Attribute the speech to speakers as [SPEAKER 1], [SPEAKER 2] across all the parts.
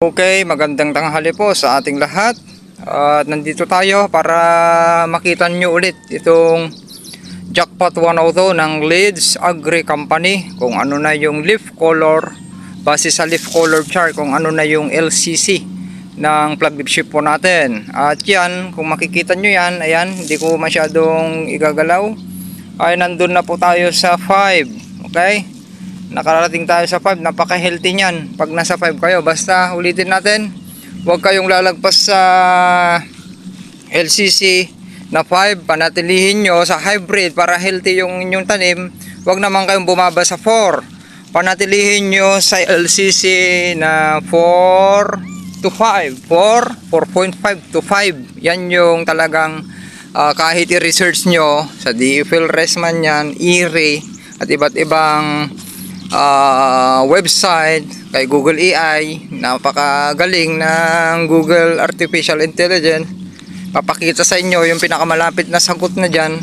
[SPEAKER 1] Okay, magandang tanghali po sa ating lahat. At nandito tayo para makita nyo ulit itong Jackpot 102 ng Leeds Agri Company. Kung ano na yung leaf color, base sa leaf color chart, kung ano na yung LCC ng flagship po natin. At yan, kung makikita nyo yan, ayan, hindi ko masyadong igagalaw. Ay, nandun na po tayo sa 5. Okay? Nakarating tayo sa 5. Napaka-healthy niyan pag nasa 5 kayo. Basta ulitin natin, huwag kayong lalagpas sa LCC na 5. Panatilihin nyo sa hybrid para healthy yung inyong tanim. Huwag naman kayong bumaba sa 4. Panatilihin nyo sa LCC na 4 to 5. 4.5 to 5. Yan yung talagang kahit i-research nyo sa DFL Resman yan, IRI at iba't ibang website, kay Google AI, napakagaling ng Google Artificial Intelligence. Papakita sa inyo yung pinakamalapit na sagot na dyan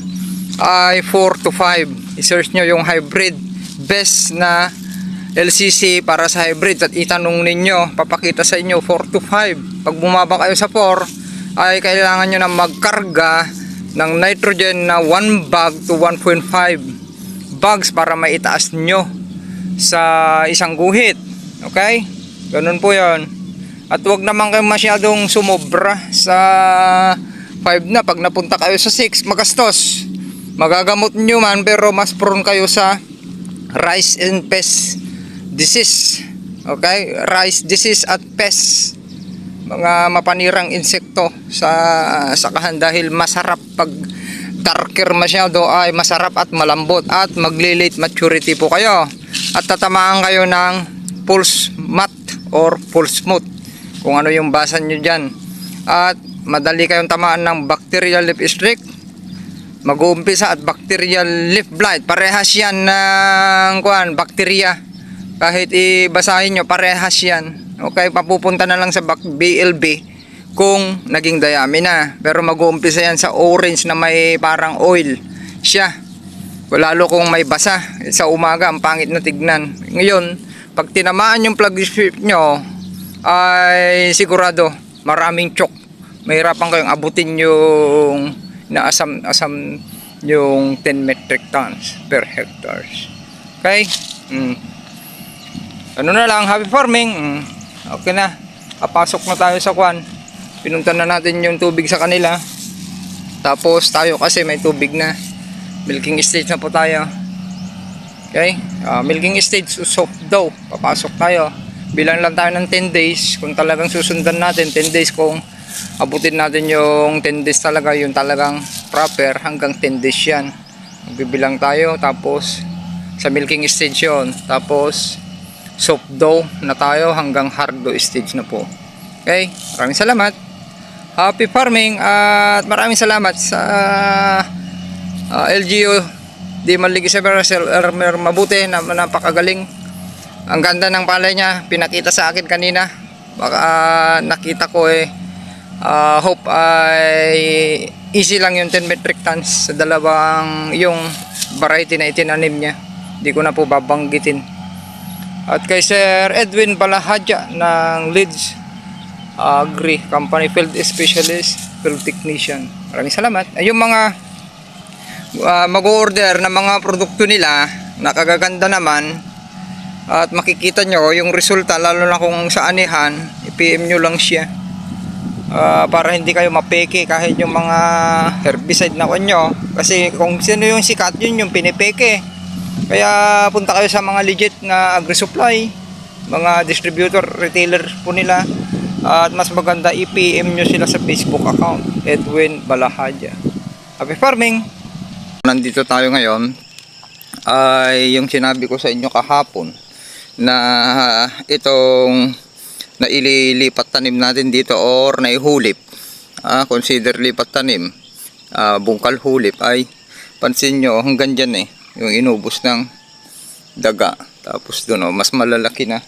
[SPEAKER 1] ay 4 to 5. I-search nyo yung hybrid, best na LCC para sa hybrid, at itanong ninyo, papakita sa inyo 4 to 5. Pag bumaba kayo sa 4, ay kailangan nyo na magkarga ng nitrogen na 1 bag to 1.5 bags para maitaas nyo sa isang guhit. Okay? Ganun po yon. At wag naman kayo masyadong sumobra sa 5 na. Pag napunta kayo sa 6, magastos. Magagamot nyo man, pero mas prone kayo sa rice and pest disease. Okay? Rice disease at pest. Mga mapanirang insekto sa sakahan, dahil masarap pag darker masyado ay masarap at malambot, at magli-late maturity po kayo. At tatamaan kayo ng pulse mat or pulse smooth, kung ano yung basa nyo dyan. At madali kayong tamaan ng bacterial leaf streak, mag-uumpisa, at bacterial leaf blight. Parehas yan ng bakterya. Kahit ibasahin nyo, parehas yan. Okay, papupunta na lang sa BLB kung naging dayami na. Pero mag-uumpisa yan sa orange na may parang oil siya. lalo kung may basa sa umaga, ang pangit na tignan. Ngayon, pag tinamaan yung plug strip nyo, ay sigurado maraming chok. Mahirapan kayong abutin yung naasam yung 10 metric tons per hectares. Okay? Ano na lang, happy farming. Okay na. Papasok na tayo sa kwan. Pinunta na natin yung tubig sa kanila. Tapos tayo kasi may tubig na. Milking stage na po tayo. Okay? Milking stage soft daw. Papasok tayo. Bilang lang tayo ng 10 days. Kung talagang susundan natin 10 days, kung abutin natin yung 10 days talaga, yung talagang proper, hanggang 10 days yan. Magbibilang tayo. Tapos sa milking stage yun. Tapos soft dough na tayo hanggang hard dough stage na po. Okay? Maraming salamat. Happy farming at maraming salamat sa LGU Di Maligi sa mabuti na napakagaling. Ang ganda ng palay niya, pinakita sa akin kanina. Baka nakita ko hope ay easy lang yung 10 metric tons sa dalawang yung variety na itinanim niya. Di ko na po babanggitin. At kay Sir Edwin Balahadja ng Leeds Agri Company, Field Specialist, Field Technician. Maraming salamat. Ay, yung mga mag-order ng mga produkto nila, nakagaganda naman. At makikita nyo yung resulta, lalo na kung sa anihan, i-PM nyo lang siya. Para hindi kayo mapeke kahit yung mga herbicide na kanyo. Kasi kung sino yung sikat, yun yung pinipeke. Kaya punta kayo sa mga legit na agri-supply, mga distributor, retailer po nila. At mas maganda i-PM nyo sila sa Facebook account, Edwin Balahadja. Happy farming! Nandito tayo ngayon ay yung sinabi ko sa inyo kahapon na itong naililipat tanim natin dito or naihulip, consider lipat tanim, bungkal hulip, ay pansin nyo hanggang dyan yung inubos ng daga. Tapos doon mas malalaki na.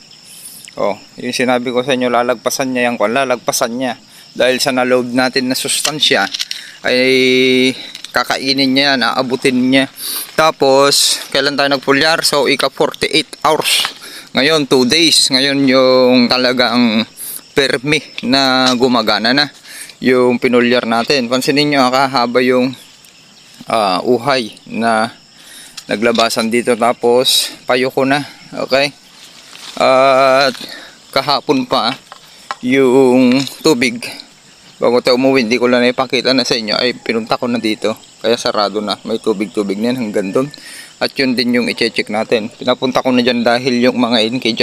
[SPEAKER 1] Yung sinabi ko sa inyo, lalagpasan niya lalagpasan niya. Dahil sa na-load natin na sustansya, ay kakainin niya, naabutin niya. Tapos, kailan tayo nagpulyar? So, ika 48 hours. Ngayon, 2 days. Ngayon, yung talagang permi na gumagana na. Yung pinulyar natin. Pansinin nyo, kahaba yung uhay na naglabasan dito. Tapos, payo ko na. Okay? At kahapon pa yung tubig bago tayo umuwi, hindi ko lang naipakita na sa inyo, ay pinunta ko na dito, kaya sarado na, may tubig na yan hanggang doon. At yun din yung i-check natin, pinapunta ko na dyan dahil yung mga NK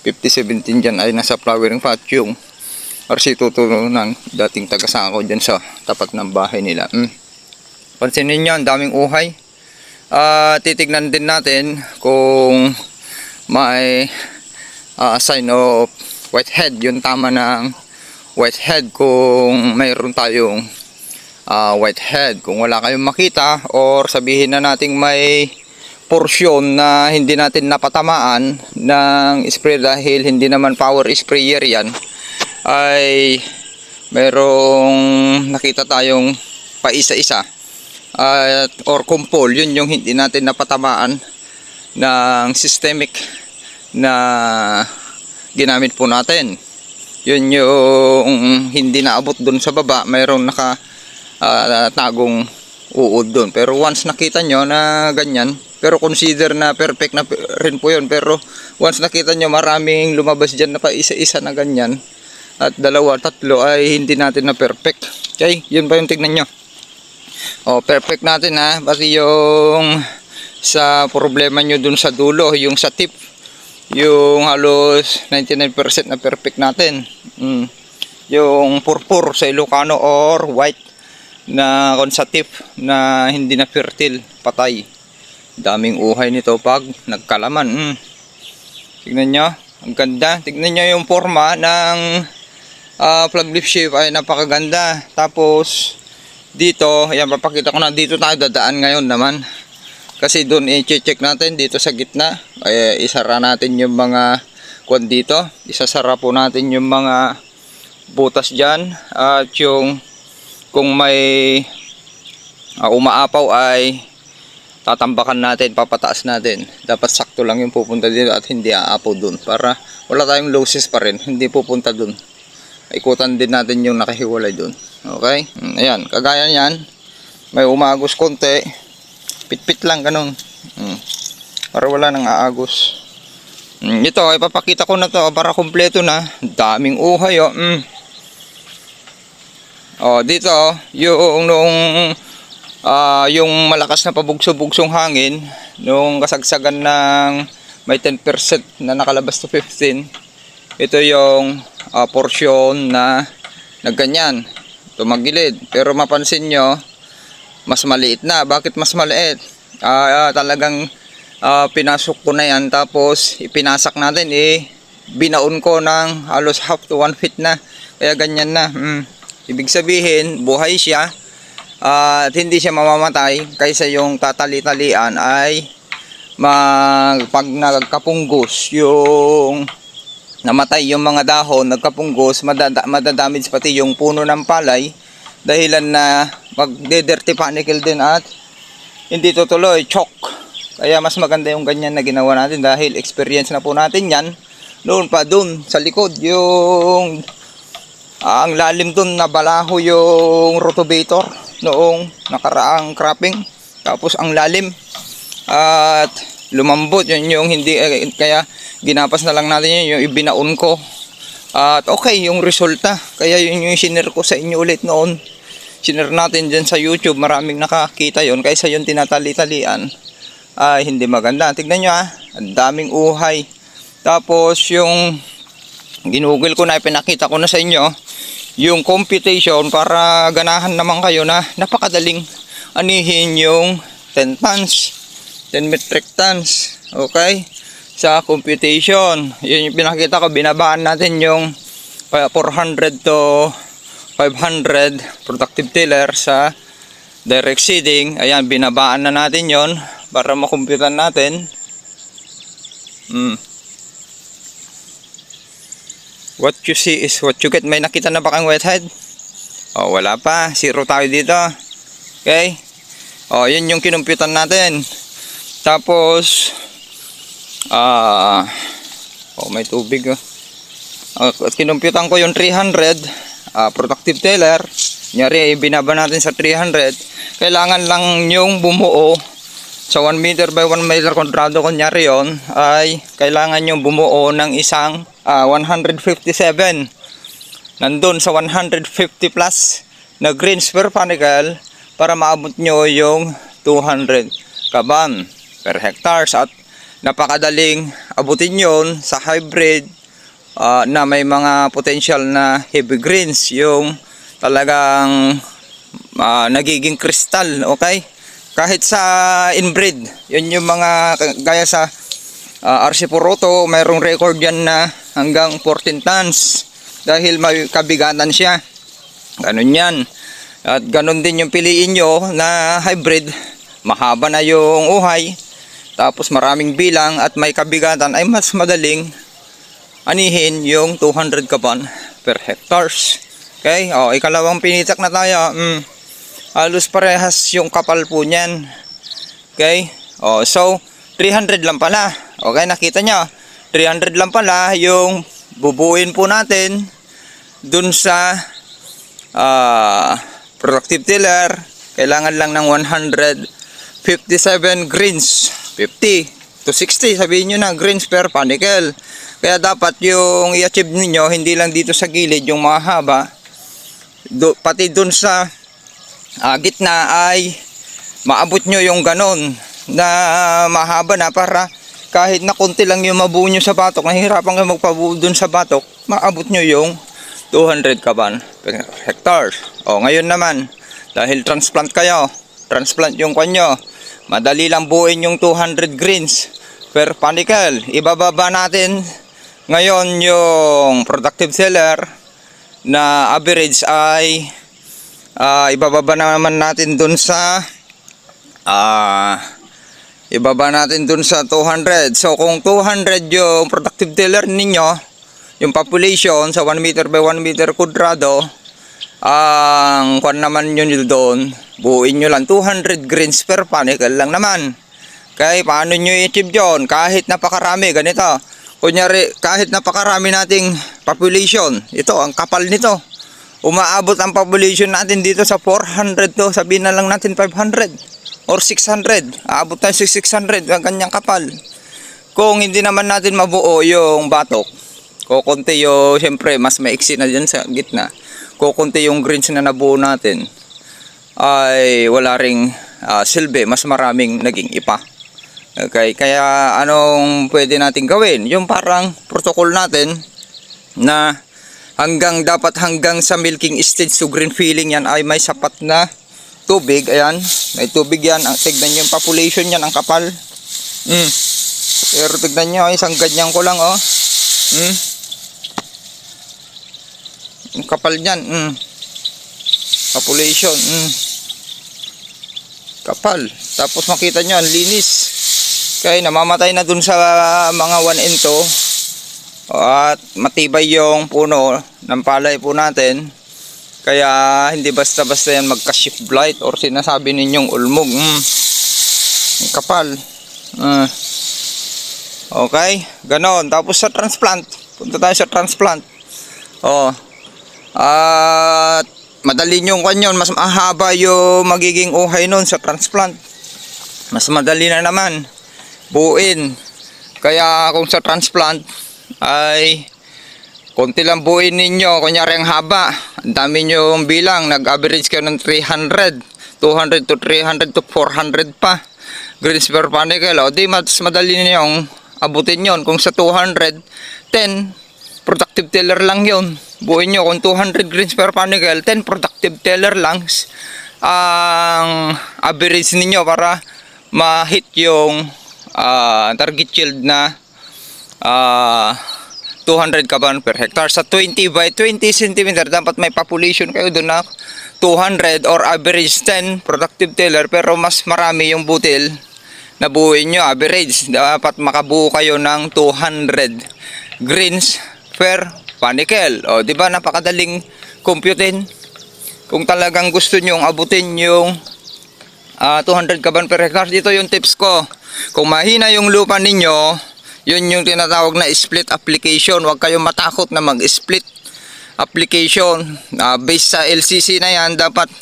[SPEAKER 1] 5017 dyan ay nasa flowering pot, yung RC2 ng dating tagasako dyan sa tapat ng bahay nila. Pansinin nyo, ang daming uhay. Titignan din natin kung may sign of whitehead, yung tama ng whitehead, kung mayroon tayong whitehead. Kung wala kayong makita, or sabihin na nating may porsyon na hindi natin napatamaan ng spray dahil hindi naman power sprayer yan, ay mayroong nakita tayong paisa-isa or kumpol, yun yung hindi natin napatamaan ng systemic na ginamit po natin. Yun yung hindi naabot dun sa baba, mayroong tagong uod dun. Pero once nakita nyo na ganyan, pero consider na perfect na rin po yun. Pero once nakita nyo maraming lumabas dyan na pa isa-isa na ganyan, at dalawa, tatlo, ay hindi natin na perfect. Okay, yun pa yung tignan nyo. Perfect natin pati yung sa problema nyo dun sa dulo, yung sa tip, yung halos 99% na perfect natin. Yung purpur sa Ilocano or white na sa tip na hindi na fertile, patay. Daming uhay nito pag nagkalaman. Tignan nyo, ang ganda. Tignan nyo yung forma ng flag leaf shape, ay napakaganda. Tapos dito, ayan, papakita ko na, dito tayo dadaan ngayon naman. Kasi doon i-check natin dito sa gitna. Ay, isara natin yung mga kwan dito. Isasara po natin yung mga butas dyan. At yung kung may umaapaw ay tatambakan natin, papataas natin. Dapat sakto lang yung pupunta dito at hindi aapaw dun para wala tayong losses pa rin, hindi pupunta dun. Ikutan din natin yung nakahiwalay dun. Okay? Ayan, kagaya niyan, may umagos konti, pitpit lang ganun. Para wala nang aagos. Ito, ipapakita ko na to para kumpleto na. Daming uhay, oh. Dito, yung noong yung malakas na pabugso-bugsong hangin, nung kasagsagan ng may 10% na nakalabas to 15, ito yung porsyon na nagganyan, tumagilid. Pero mapansin nyo, mas maliit na. Bakit mas maliit? Talagang pinasok ko na yan, tapos ipinasak natin, binaon ko ng halos half to 1 feet na, kaya ganyan na. Ibig sabihin buhay siya at hindi siya mamamatay, kaysa yung tatali-talian ay pag nagkapunggos yung namatay yung mga dahon, nagkapunggos, madadamage pati yung puno ng palay, dahilan na magde-dirty panicle din at hindi tutuloy, choke. Kaya mas maganda yung ganyan na ginawa natin dahil experience na po natin yan noon pa dun sa likod. Yung ang lalim dun, nabalaho yung rotovator noong nakaraang cropping, tapos ang lalim at lumambot. Yun yung hindi, kaya ginapas na lang natin yun, yung ibinaon ko at okay yung resulta. Kaya yun yung sinare ko sa inyo ulit noon, sinare natin dyan sa YouTube, maraming nakakita yon, kaysa yung tinatali-talian ay hindi maganda. Tignan nyo, ang daming uhay. Tapos yung ginugol ko na, pinakita ko na sa inyo yung computation para ganahan naman kayo na napakadaling anihin yung 10 tons, 10 metric tons. Okay, sa computation, yun yung pinakita ko. Binabaan natin yung 400 to 500 productive tiller sa direct seeding. Ayan, binabaan na natin yon para makumputan natin. What you see is what you get. May nakita na ba kang whitehead? Wala pa. Zero tayo dito. Okay? Yun yung kinumputan natin. Tapos, may tubig. Kinumputan ko yung 300 productive tiller. Nyari, binaba natin sa 300. Kailangan lang yung bumuo sa 1 meter by 1 meter kwadrado. Kunyari yon ay kailangan yung bumuo ng isang 157 nandun sa 150 plus na greens per panicle para maabot nyo yung 200 kaban per hectares. At napakadaling abutin yon sa hybrid na may mga potential na heavy greens, yung talagang nagiging kristal. Okay, kahit sa inbreed, yun yung mga gaya sa RC Poroto, mayroong record yan na hanggang 14 tons dahil may kabigatan siya. Ganun yan. At ganun din yung piliin nyo na hybrid, mahaba na yung uhay, tapos maraming bilang at may kabigatan, ay mas madaling anihin yung 200 kaban per hectares. Okay, ikalawang pinitak na tayo. Halos parehas yung kapal po niyan. Okay, so 300 lang pala. Okay, nakita nyo, 300 lang pala yung bubuin po natin dun sa productive tiller. Kailangan lang ng 157 greens, 50 to 60 sabihin nyo na greens per panicle. Kaya dapat yung i-achieve ninyo hindi lang dito sa gilid yung mahaba, pati dun sa gitna ay maabot nyo yung ganon na mahaba na, para kahit na konti lang yung mabuo nyo sa batok, nahihirapan kayo magpabuo dun sa batok, maabot nyo yung 200 kaban per hectare. Ngayon naman, dahil transplant kayo, transplant yung kanyo, madali lang buuin yung 200 greens per panicle. Ibababa natin ngayon yung productive tiller na average ay ibababa naman natin dun sa ibaba natin dun sa 200. So kung 200 yung productive tiller ninyo, yung population sa 1 meter by 1 meter kwadrado, ang kwan naman yun doon Buuin nyo lang 200 greens per panicle lang naman. Kaya paano nyo i-achieve yun? Kahit napakarami, ganito. Kunyari, kahit napakarami nating population, ito, ang kapal nito. Umaabot ang population natin dito sa 400 to, sabihin na lang natin 500 or 600. Aabot tayo sa 600, ang kanyang kapal. Kung hindi naman natin mabuo yung batok, kukunti yung, siyempre, mas maiksi na dyan sa gitna. Kukunti yung greens na nabuo natin, ay wala ring silbi, mas maraming naging ipa. Okay, kaya anong pwede natin gawin? Yung parang protocol natin na dapat hanggang sa milking stage to green filling yan ay may sapat na tubig. Ayan, may tubig yan. Tignan nyo yung population yan, ang kapal. Pero tignan nyo, isang ganyan ko lang, oh. Ang kapal niyan. Population. Kapal. Tapos makita nyo, ang linis. Kaya namamatay na dun sa mga 1 and 2. At matibay yung puno ng palay po natin. Kaya hindi basta-basta yan magka-shift blight or sinasabi ninyong ulmog. Ang kapal. Okay, ganon. Tapos sa transplant, punta tayo sa transplant. At madali yung kanyon, mas mahaba yung magiging uhay nun sa transplant. Mas madali na naman buuin. Kaya kung sa transplant ay konti lang buuin ninyo, kunyari ang haba, ang dami nyo bilang, nag-average kayo ng 200 to 300 to 400 pa greens per panicle. O di mas madali ninyong abutin yon. Kung sa 200, 10 productive tiller lang yon. Buuin nyo kung 200 greens per panicle, 10 productive tiller lang ang average ninyo para ma-hit yung target yield na 200 kaban per hectare. Sa 20 by 20 cm dapat may population kayo doon na 200 or average 10 productive tiller, pero mas marami yung butil na buuin nyo. Average dapat makabuo kayo ng 200 greens per panicle. O di ba napakadaling computein? Kung talagang gusto nyo abutin yung 200 kaban per hectare, ito yung tips ko. Kung mahina yung lupa ninyo, yun yung tinatawag na split application. Huwag kayong matakot na mag-split application. Based sa LCC na yan, dapat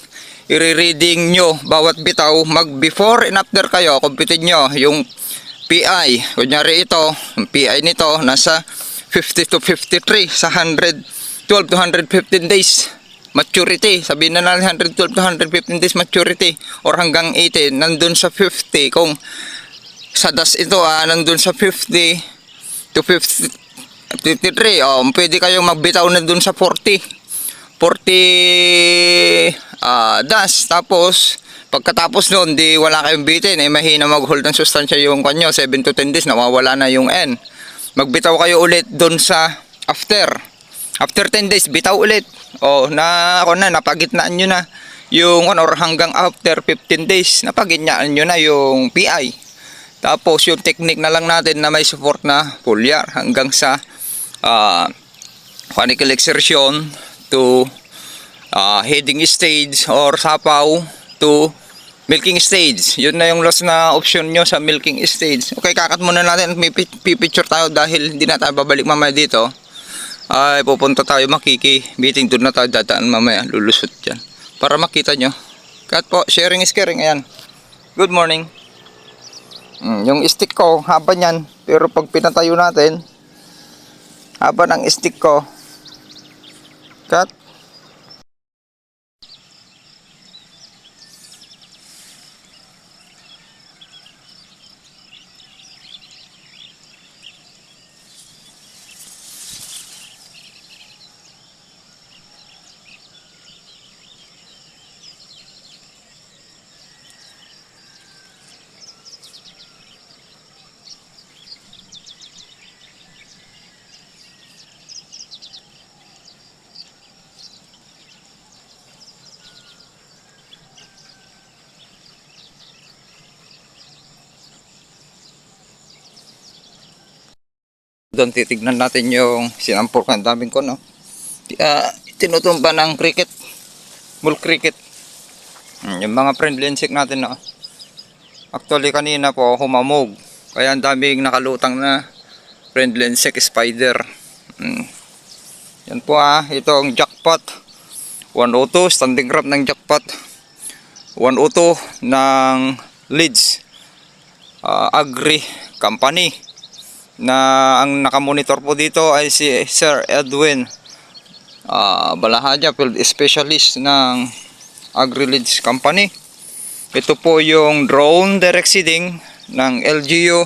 [SPEAKER 1] i-reading nyo bawat bitaw. Mag before and after kayo, computin nyo yung PI. Kunyari ito, yung PI nito nasa 50 to 53 sa 112 to 115 days maturity. Sabihin na natin 112 to 115 days maturity or hanggang 80, nandun sa 50. Kung sa das ito nandun sa 50 to 53, pwede kayong magbitaw na dun sa 40 das. Tapos pagkatapos nun, di wala kayong bitin, mahina mag-hold ng sustansya yung kanyo. 7 to 10 days nawawala na yung N. Magbitaw kayo ulit dun sa after 10 days, bitaw ulit. Napagitnaan nyo na yung or hanggang after 15 days napagitnaan nyo na yung PI. Tapos yung technique na lang natin na may support na foliar hanggang sa panicle exertion to heading stage or sapaw to milking stage. Yun na yung last na option nyo sa milking stage. Okay, kakat muna natin. May picture tayo dahil hindi na tayo babalik mamaya dito. Ay pupunta tayo makiki-meeting. Doon na tayo dadaan mamaya. Lulusot dyan. Para makita nyo. Kat po, sharing is caring. Ayan. Good morning. Yung stick ko, haba niyan. Pero pag pinatayo natin, haba ng stick ko. Cut. Doon titignan natin yung sinampur ng daming ko, no? Tinutumba ng cricket, bull cricket. Yung mga friendly insect natin, no? Actually kanina po humamog. Kaya ang daming nakalutang na friendly insect spider. Yan po ito ang jackpot. 102 standing crab ng jackpot. 102 ng Leeds Agri Company. Na ang nakamonitor po dito ay si Sir Edwin Balahaja, field specialist ng Agri Leeds Company. Ito po yung drone direct seeding ng LGU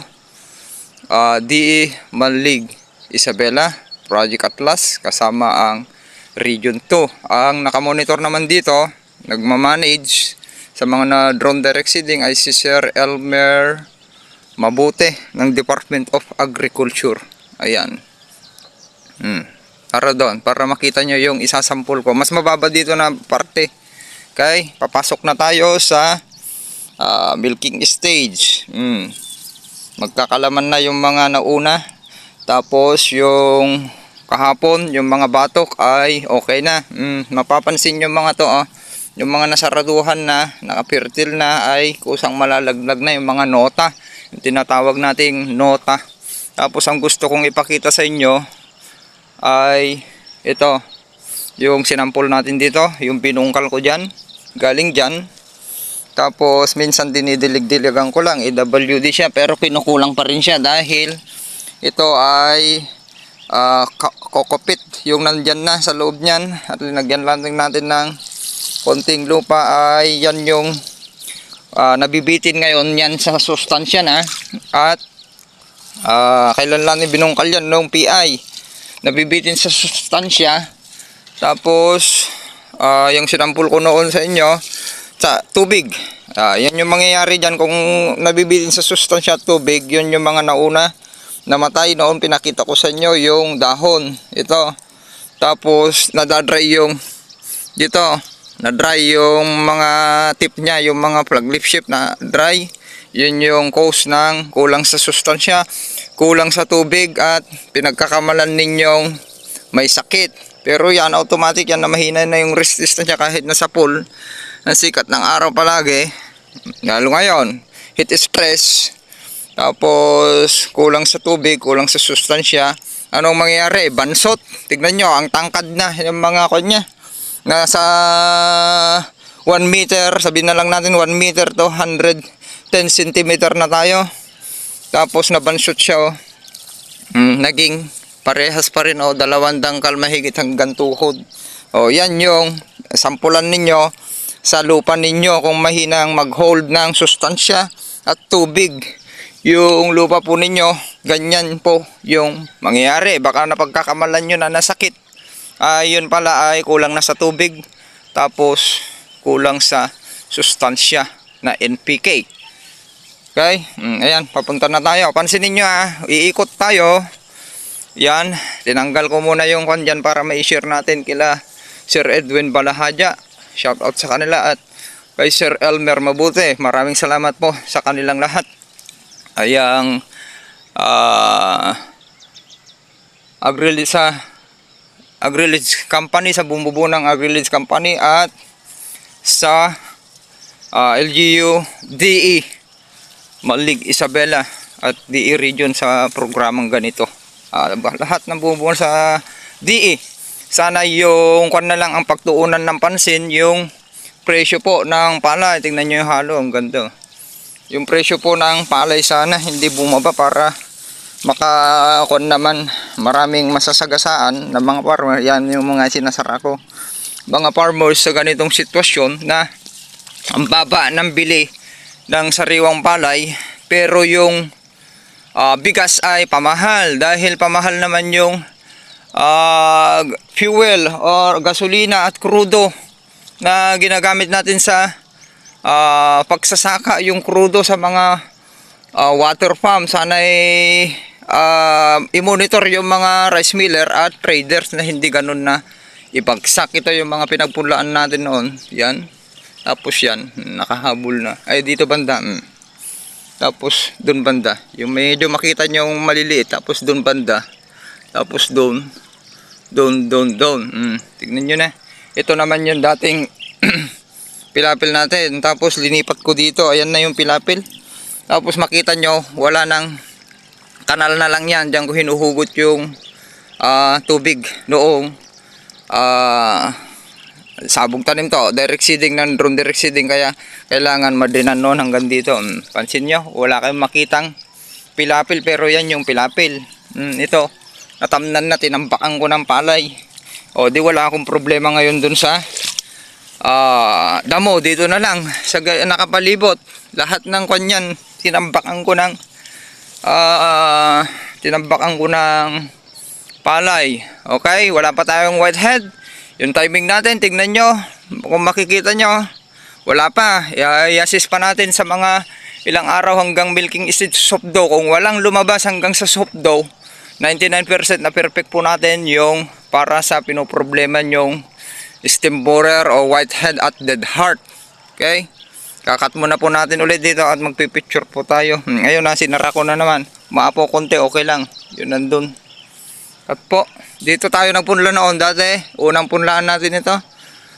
[SPEAKER 1] DE Malig Isabela Project Atlas kasama ang Region 2. Ang nakamonitor naman dito, nagmamanage sa mga na drone direct seeding ay si Sir Elmer Mabute ng Department of Agriculture. Ayan. Para doon, para makita nyo yung isasampul ko. Mas mababa dito na parte. Okay, papasok na tayo sa milking stage. Magkakalaman na yung mga nauna. Tapos yung kahapon, yung mga batok ay okay na. Mapapansin yung mga to, yung mga nasaraduhan na, nakapirtil na ay kusang malalaglag na yung mga nota. Yung tinatawag nating nota. Tapos ang gusto kong ipakita sa inyo ay ito. Yung sinampol natin dito, yung pinungkal ko dyan. Galing dyan. Tapos minsan dinidilig-diligan ko lang, EWD siya pero kinukulang pa rin siya dahil ito ay kokopit yung nandyan na sa loob niyan at linagyan lang natin ng konting lupa ay yan yung nabibitin ngayon yan sa sustansya na at kailan lang binungkal yan nung PI nabibitin sa sustansya. Tapos yung sinampul ko noon sa inyo sa tubig. Yan yung mangyayari dyan kung nabibitin sa sustansya at tubig. Yun yung mga nauna namatay noon. Pinakita ko sa inyo yung dahon. Ito. Tapos nadadry yung dito. Nadry yung mga tip niya. Yung mga flag leaf shape na dry. Yun yung cause ng kulang sa sustansya. Kulang sa tubig at pinagkakamalan ninyong may sakit. Pero yan automatic yan na mahina na yung resistance niya kahit nasa pool. Ang sikat ng araw palagi, lalo ngayon, heat stress, tapos kulang sa tubig, kulang sa sustansya, anong mangyayari? Bansot, tignan nyo, ang tangkad na, yung mga kanya, nasa 1 meter, sabihin na lang natin 1 meter to 110 cm na tayo, tapos nabansot siya, naging parehas pa rin, dalawang dangkal mahigit hanggang tuhod. Yan yung sampulan ninyo sa lupa ninyo kung mahinang mag-hold ng sustansya at tubig. Yung lupa po ninyo, ganyan po yung mangyayari. Baka napagkakamalan nyo na nasakit. Yun pala ay kulang na sa tubig. Tapos kulang sa sustansya na NPK. Okay? Ayan, papunta na tayo. Pansinin nyo iikot tayo. Yan, tinanggal ko muna yung kandyan para ma-share natin kila Sir Edwin Balahaja. Shout out sa kanila at kay Sir Elmer Mabute. Maraming salamat po sa kanilang lahat. Ayang Agri-Leeds Company, sa bumubuo ng Agri-Leeds Company at sa LGU DE Malig Isabela at DE Region sa programang ganito. Lahat ng bumubuo sa DE. Sana yung kwan na lang ang pagtuunan ng pansin, yung presyo po ng palay. Tingnan nyo yung halo, ang ganda. Yung presyo po ng palay sana hindi bumaba para makakon naman maraming masasagasaan ng mga farmer. Yan yung mga sinasara ko. Mga farmers sa ganitong sitwasyon na ang baba ng bili ng sariwang palay pero yung bigas ay pamahal dahil pamahal naman yung fuel or gasolina at krudo na ginagamit natin sa pagsasaka, yung krudo sa mga water farm. Sana i-monitor yung mga rice miller at traders na hindi ganun na ibagsak. Ito yung mga pinagpulaan natin noon. Yan. Tapos yan, nakahabol na. Ay dito banda. Tapos doon banda. Yung medyo makita nyo yung maliliit. Tapos doon banda. Tapos doon. Tignan nyo na. Ito naman yung dating pilapil natin. Tapos linipat ko dito, ayan na yung pilapil. Tapos makita nyo, wala nang kanal na lang yan. Diyan ko hinuhugot yung tubig noong sabong tanim to. Direct seeding ng drone direct seeding, kaya kailangan madrinan noon hanggang dito. Pansin nyo, wala kayong makitang pilapil, pero yan yung pilapil. Ito, natamnan na, tinampakan ko ng palay. O di wala akong problema ngayon dun sa damo. Dito na lang sa nakapalibot, lahat ng kanyan tinambakan ko ng palay. Okay, wala pa tayong whitehead. Yung timing natin, tignan nyo, kung makikita nyo, wala pa. I-assist pa natin sa mga ilang araw hanggang milking stage soft dough. Kung walang lumabas hanggang sa soft dough, 99% na perfect po natin yung para sa pinoproblema yung stem borer o whitehead at dead heart. Okay, kakat muna po natin ulit dito at magpipicture po tayo. Ngayon na, sinara ko na naman. Maapo konti, okay lang. Yun nandun. At po, dito tayo nagpunla noon dati. Unang punlaan natin ito.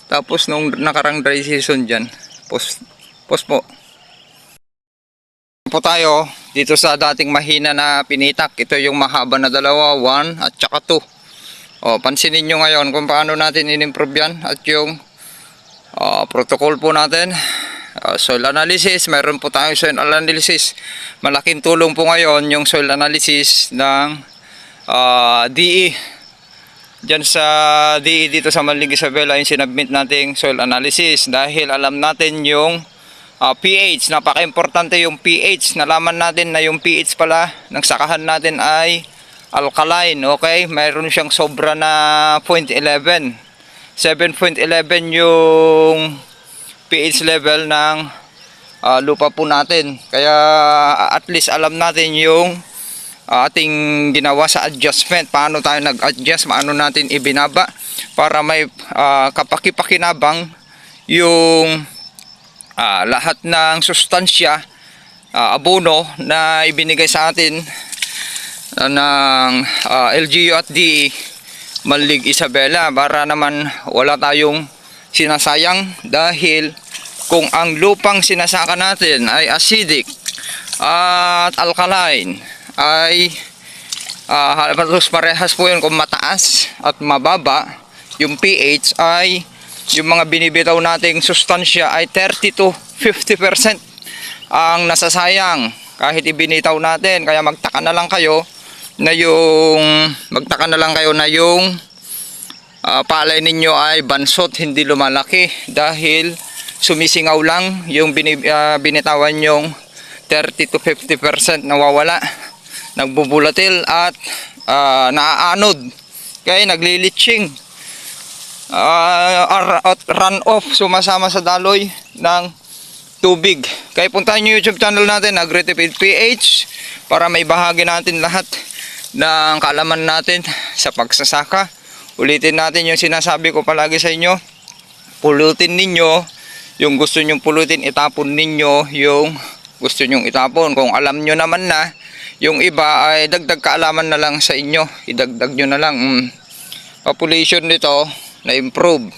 [SPEAKER 1] Tapos nung nakarang dry season dyan, post po. Po tayo dito sa dating mahina na pinitak. Ito yung mahaba na dalawa, 1 at saka 2. Pansinin nyo ngayon kung paano natin in-improve yan. At yung protocol po natin, soil analysis. Meron po tayong soil analysis. Malaking tulong po ngayon yung soil analysis ng DE. Diyan sa DE dito sa Manling Isabela, yung sinubmit nating soil analysis. Dahil alam natin yung pH, napaka-importante yung pH. Nalaman natin na yung pH pala ng sakahan natin ay alkaline. Okay, mayroon siyang sobra na 0.11. 7.11 yung pH level ng lupa po natin. Kaya at least alam natin yung ating ginawa sa adjustment. Paano tayo nag-adjust, paano natin ibinaba para may kapakipakinabang yung lahat ng sustansya, abono na ibinigay sa atin ng LGU at DE Manling Isabela, para naman wala tayong sinasayang. Dahil kung ang lupang sinasaka natin ay acidic at alkaline, ay halos parehas po yun. Kung mataas at mababa yung pH, ay yung mga binibitaw nating sustansya ay 30 to 50% ang nasasayang kahit ibinitaw natin. Kaya magtaka na lang kayo na yung palay ninyo ay bansot, hindi lumalaki, dahil sumisingaw lang yung binitawan yung 30 to 50% nawawala, nagbubulatil at naaanod, kaya naglilitsing, run off, sumasama sa daloy ng tubig. Kaya puntahan nyo YouTube channel natin, Agritipid PH, para may bahagi natin lahat ng kaalaman natin sa pagsasaka. Ulitin natin yung sinasabi ko palagi sa inyo, pulutin ninyo yung gusto nyong pulutin, itapon ninyo yung gusto nyong itapon. Kung alam nyo naman na, yung iba ay dagdag kaalaman na lang sa inyo, idagdag nyo na lang. Population nito na improve.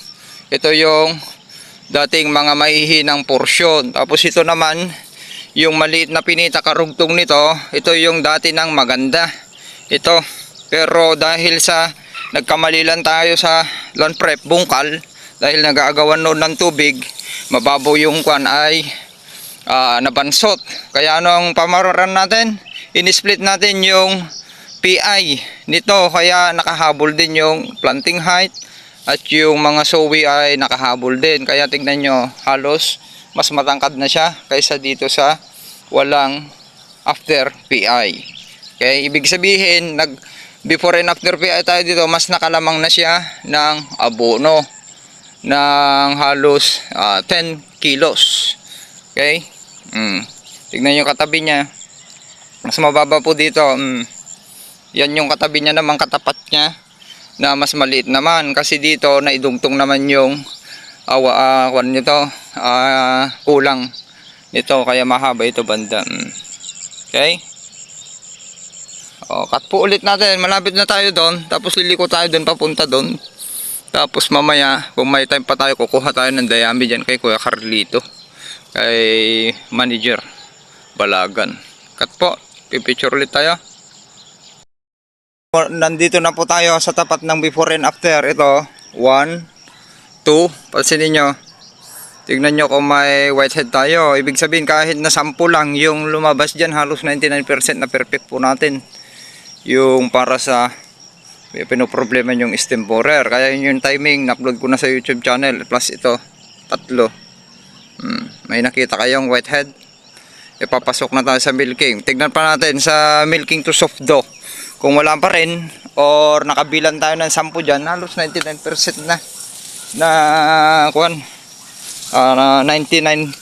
[SPEAKER 1] Ito yung dating mga mahihinang porsyon. Tapos ito naman yung maliit na pinita karugtong nito, ito yung dati ng maganda. Ito, pero dahil sa nagkamali lang tayo sa land prep, bungkal, dahil nag-aagawan noon ng tubig, mababaw yung kwan ay nabansot. Kaya ano ang pamamaraan natin? In-split natin yung PI nito, kaya nakahabol din yung planting height at yung mga sowi ay nakahabol din. Kaya tingnan nyo, halos mas matangkad na siya kaysa dito sa walang after PI. Okay, ibig sabihin, before and after PI tayo dito, mas nakalamang na siya ng abono ng halos 10 kilos. Okay, tignan nyo katabi niya, mas mababa po dito. Yan yung katabi niya naman, katapat niya na mas maliit naman, kasi dito naidugtong naman yung kulang nito, kaya mahaba ito banda. Okay, cut po ulit natin, malapit na tayo doon, tapos liliko tayo doon papunta doon. Tapos mamaya, kung may time pa tayo, kukuha tayo ng dayami dyan kay Kuya Carlito. Kay Manager Balagan. Cut po, pipicture ulit tayo. Nandito na po tayo sa tapat ng before and after. Ito, 1, 2, pansinin nyo. Tignan nyo kung may whitehead tayo. Ibig sabihin kahit na 10 lang yung lumabas dyan, halos 99% na perfect po natin. Yung para sa pinoproblema yung stem borer. Kaya yun yung timing, na-upload ko na sa YouTube channel. Plus ito, 3. May nakita kayong whitehead. Ipapasok na tayo sa milking. Tignan pa natin sa milking to soft dough. Kung wala pa rin, or nakabilan tayo ng 10 dyan, halos 99% na kuwan. 99%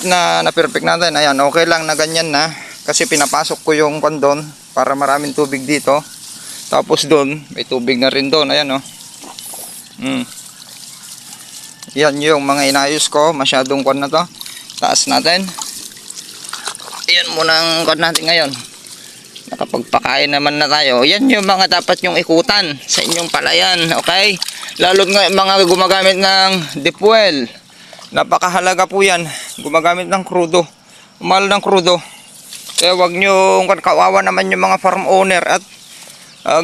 [SPEAKER 1] na perfect natin. Ayan, okay lang na ganyan na. Kasi pinapasok ko yung kondon para maraming tubig dito. Tapos doon, may tubig na rin doon. Ayan, oh. Yan yung mga inayos ko. Masyadong kwan na to. Taas natin. Yan muna ang kwan natin ngayon. Nakapagpakain naman na tayo. Yan yung mga dapat yung ikutan sa inyong palayan. Okay? Lalo nga mga gumagamit ng deep well. Napakahalaga po yan. Gumagamit ng krudo. Mahal ng krudo. Kaya wag nyo, kawawa naman yung mga farm owner at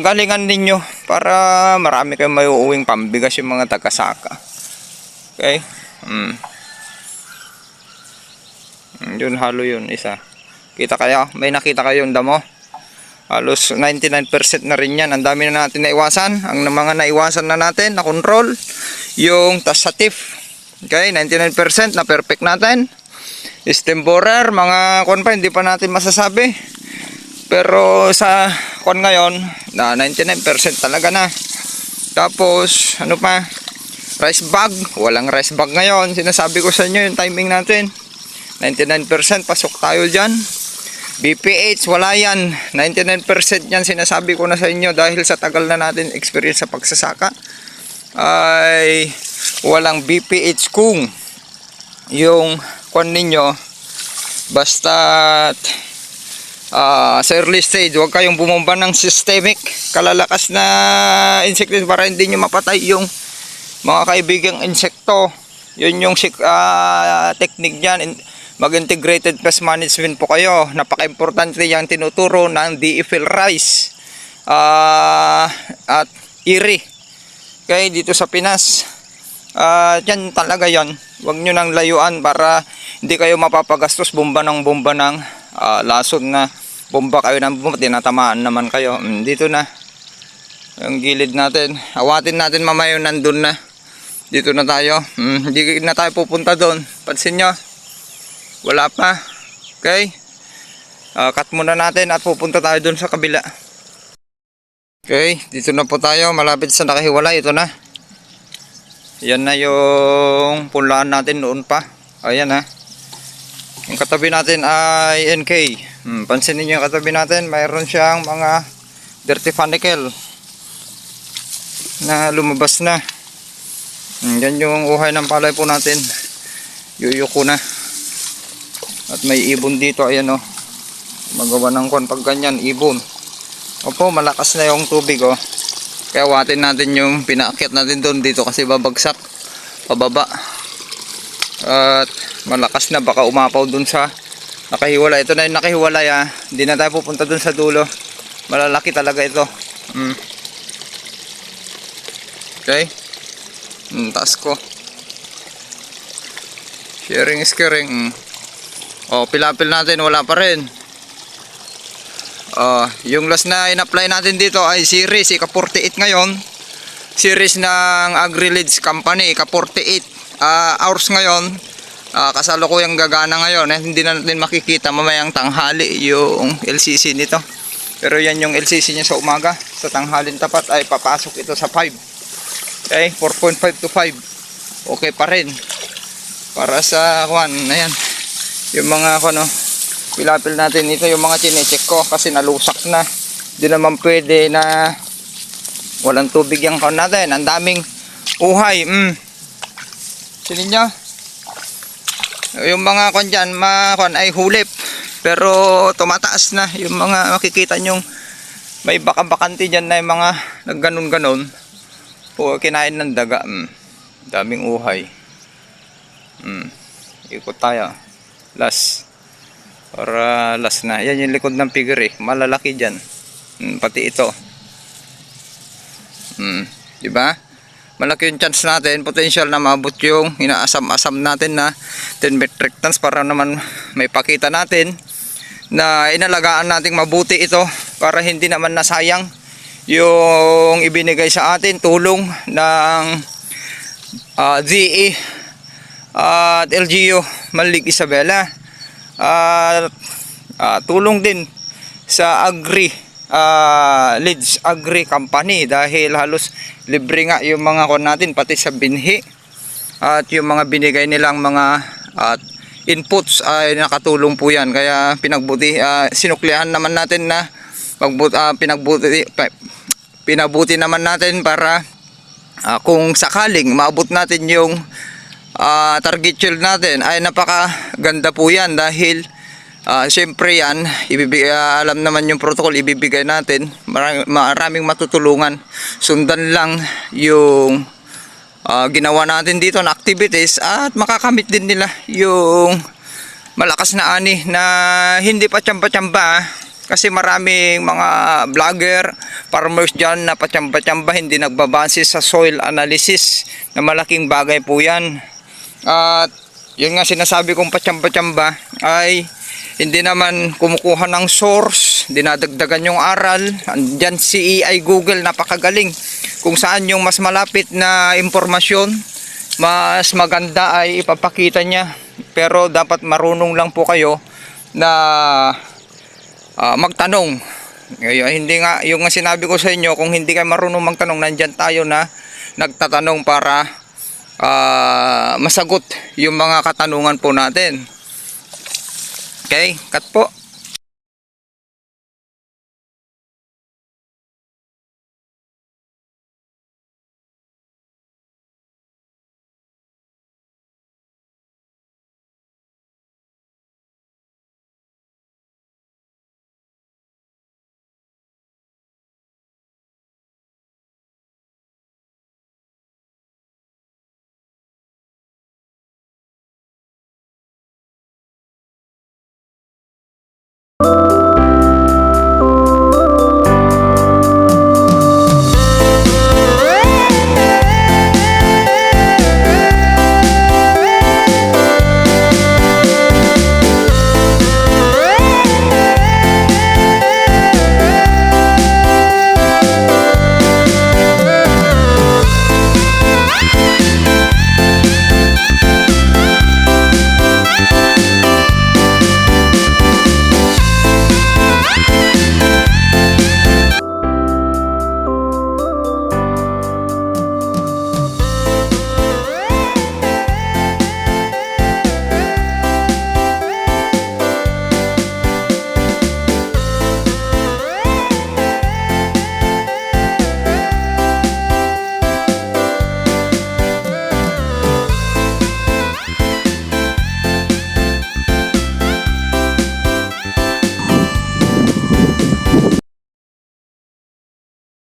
[SPEAKER 1] galingan ninyo para marami kayong may uuwing pambigas yung mga taga-saka. Okay? Yun, halo yun, isa. Kita kayo? May nakita kayong damo? Halos 99% na rin yan. Ang dami na natin naiwasan. Ang mga naiwasan na natin, na control, yung tasatif. Okay, 99% na perfect natin. Stem borer, mga kon pa, hindi pa natin masasabi. Pero sa kon ngayon, na 99% talaga na. Tapos, ano pa? Rice bag. Walang rice bag ngayon. Sinasabi ko sa inyo yung timing natin. 99% pasok tayo dyan. BPH, wala yan. 99% yan sinasabi ko na sa inyo dahil sa tagal na natin experience sa pagsasaka. Ay walang BPH kung yung kwan ninyo basta sa early stage, huwag kayong bumomba ng systemic kalalakas na insecticide para hindi nyo mapatay yung mga kaibigang insekto. Yun yung technique dyan. Mag-integrated pest management po kayo. Napaka-importante yung tinuturo ng DFL Rice at IRI. Okay, dito sa Pinas. Yan talaga yan. Huwag nyo nang layuan para hindi kayo mapapagastos bomba ng lason na bomba kayo ng bomba. Tinatamaan naman kayo. Dito na. Ang gilid natin. Awatin natin mamaya nandun na. Dito na tayo. Hindi na tayo pupunta doon. Pansin nyo. Wala pa. Okay. Cut muna natin at pupunta tayo dun sa kabila. Okay. Dito na po tayo. Malapit sa nakahiwalay. Ito na. Yan na yung punlaan natin noon pa. Ayan ha. Yung katabi natin ay NK. Pansinin nyo yung katabi natin. Mayroon siyang mga dirty funicle na lumabas na. Yan yung uhay ng palay po natin. Yuyuko na. At may ibon dito, ayan o. Magawa ng kwan pag ganyan, ibon. Opo, malakas na yung tubig o. Kaya watin natin yung pinaakyat natin doon dito kasi babagsak pababa. At malakas na, baka umapaw doon sa nakahiwalay. Ito na yung nakahiwalay ha. Hindi na tayo pupunta doon sa dulo. Malalaki talaga ito. Okay. Taas ko. Sharing is caring. Pilapil natin, wala pa rin. Yung last na in-apply natin dito ay series, ika-48 ngayon. Series ng AgriLeads Company, ika-48 hours ngayon. Kasalukuyang gagana ngayon. Hindi na natin makikita mamayang tanghali yung LCC nito. Pero yan yung LCC niya sa umaga. Sa tanghalin tapat ay papasok ito sa 5. Okay, 4.5 to 5. Okay pa rin. Para sa ayan. Yung mga pilapil natin ito, yung mga chinecheck ko kasi nalusak na. Hindi naman pwede na walang tubig yung natin. Ang daming uhay. Sinin nyo? Yung mga dyan, ay hulip. Pero tumataas na. Yung mga makikita nyong may baka-bakante dyan na yung mga nagganon-ganon. po kinain ng daga. Daming uhay. Ikot tayo. Last. Para last na. Yan yung likod ng figure eh. Malalaki dyan. Pati ito. Diba? Malaki yung chance natin, potential na maabot yung inaasam-asam natin na 10 metric tons para naman may pakita natin na inalagaan nating mabuti ito para hindi naman nasayang yung ibinigay sa atin tulong ng GE at LGU Malig Isabela at tulong din sa Leeds Agri Company dahil halos libre nga yung mga kon natin pati sa binhi at yung mga binigay nilang mga inputs ay nakatulong po yan, kaya sinuklihan naman natin na pinabuti naman natin para kung sakaling maabot natin yung target yield natin ay napakaganda po yan dahil siyempre yan alam naman yung protocol ibibigay natin, maraming matutulungan. Sundan lang yung ginawa natin dito na activities at makakamit din nila yung malakas na ani na hindi pa tsamba-tsamba kasi maraming mga vlogger, farmers dyan na patsamba-tsamba, hindi nagbabase sa soil analysis na malaking bagay po yan. At yun nga sinasabi kong patsamba-tsamba ay hindi naman kumukuha ng source, dinadagdagan yung aral. Andyan si AI Google, napakagaling. Kung saan yung mas malapit na impormasyon, mas maganda ay ipapakita niya. Pero dapat marunong lang po kayo na magtanong. Hindi nga, yung sinabi ko sa inyo, kung hindi kayo marunong magtanong, nandyan tayo na nagtatanong para masagot yung mga katanungan po natin. Okay, cut po.